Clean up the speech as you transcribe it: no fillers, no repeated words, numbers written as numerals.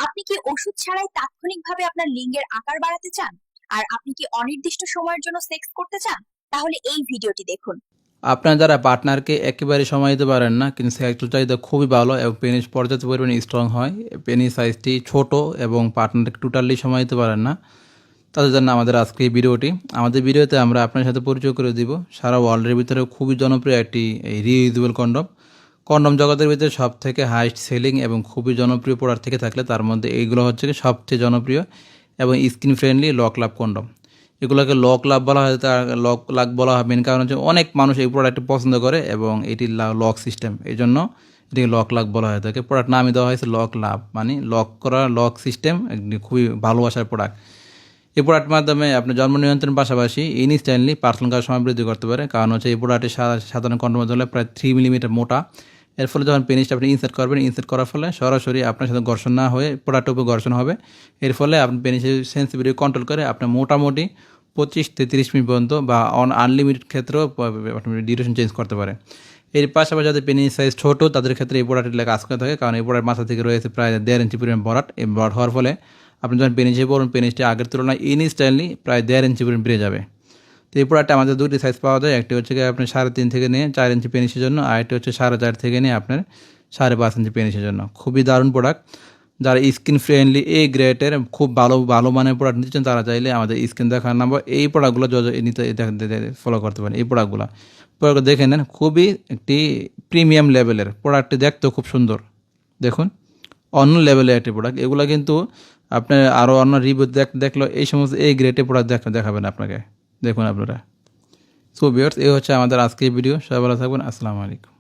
আপনি কি ওষুধ ছাড়াই তাৎক্ষণিকভাবে আপনার লিঙ্গের আকার বাড়াতে চান? আর আপনি কি অনির্দিষ্ট সময়ের জন্য সেক্স করতে চান? তাহলে এই ভিডিওটি দেখুন। আপনারা যারা পার্টনারকে একেবারে সময় দিতে পারেন না কিন্তু সেক্সুয়াল চাহিদা খুবই ভালো এবং পেনিস পর্যাপ্ত পরিমাণে স্ট্রং হয়, পেনিস সাইজটি ছোট এবং পার্টনারকে টোটালি সময় দিতে পারেন না, তাদের জন্য আমাদের আজকে এই ভিডিওটি। আমাদের ভিডিওতে আমরা আপনার সাথে পরিচয় করে দিব সারা ওয়ার্ল্ডের ভিতরে খুবই জনপ্রিয় একটি এই রিইউজেবল কন্ডম। কন্ডম জগতের ভিতরে সব থেকে হাইস্ট সেলিং এবং খুবই জনপ্রিয় প্রোডাক্ট থেকে থাকলে তার মধ্যে এইগুলো হচ্ছে কি সবচেয়ে জনপ্রিয় এবং স্কিন ফ্রেন্ডলি লক লাভ কন্ডম। এগুলোকে লক লাভ বলা হয়, তার লক লাভ বলা হয় মেন কারণ হচ্ছে অনেক মানুষ এই প্রোডাক্টটি পছন্দ করে এবং এটি লক সিস্টেম, এই জন্য এটিকে লক লাভ বলা হয় থাকে। প্রোডাক্ট নামই দেওয়া হয়েছে লক লাভ, মানে লক করা লক সিস্টেম, একটি খুবই ভালোবাসার প্রোডাক্ট। এই প্রোডাক্টের মাধ্যমে আপনি জন্ম নিয়ন্ত্রণের পাশাপাশি ইনস্ট্যান্টলি পার্সোনাল কাজ সময় বৃদ্ধি করতে পারে। কারণ হচ্ছে এই প্রোডাক্টটি সাধারণ কন্ডোমের তুলনায় প্রায় 3 মিলিমিটার মোটা। এর ফলে যখন পেনিসটা আপনি ইনসার্ট করবেন, ইনসার্ট করার ফলে সরাসরি আপনার সাথে ঘর্ষণ না হয়ে প্রোডাক্টের উপর ঘর্ষণ হবে। এর ফলে আপনি পেনিসের সেন্সিটিভিটি কন্ট্রোল করে আপনার মোটামুটি 25 থেকে 30 মিনিট পর্যন্ত বা আনলিমিটেড ক্ষেত্রেও ডিউরেশন চেঞ্জ করতে পারে। এর পাশাপাশি যাদের পেনিস সাইজ ছোটো তাদের ক্ষেত্রে এই প্রোডাক্টটি কাজ করে থাকে, কারণ এই প্রোডাক্ট মাথা থেকে রয়েছে প্রায় 1.5 ইঞ্চি পরিমাণ বরাট। এই বরাট হওয়ার ফলে আপনি যখন পেনিসে পড়ুন, পেনিসটি আগের তুলনায় ইনস্ট্যান্টলি প্রায় 1.5 ইঞ্চি পরিমাণ বেড়ে যাবে। তো এই প্রোডাক্টে আমাদের দুটি সাইজ পাওয়া যায়, একটি হচ্ছে আপনার 3.5 থেকে নিয়ে 4 ইঞ্চি পেনিসের জন্য, আর একটি হচ্ছে 4.5 থেকে নিয়ে আপনার 5.5 ইঞ্চি পেনিসের জন্য। খুবই দারুণ প্রোডাক্ট। যারা স্কিন ফ্রেন্ডলি এই গ্রেটের খুব ভালো ভালো মানের প্রোডাক্ট নিচ্ছেন তারা চাইলে আমাদের স্কিন দেখার নাম্বার এই প্রোডাক্টগুলো নিতে ফলো করতে পারেন। এই প্রোডাক্টগুলো দেখে নেন, খুবই একটি প্রিমিয়াম লেভেলের প্রোডাক্টটি, দেখতেও খুব সুন্দর। দেখুন, অন্য লেভেলের একটি প্রোডাক্ট। এগুলো কিন্তু আপনার আরও অন্য রিভিউ দেখলো এই সমস্ত এই গ্রেটের প্রোডাক্ট দেখাবেন আপনাকে। দেখুন আপনারা। সো ভিউয়ার্স, এই হচ্ছে আমাদের আজকের ভিডিও। সবাই ভালো থাকবেন। আসসালামু আলাইকুম।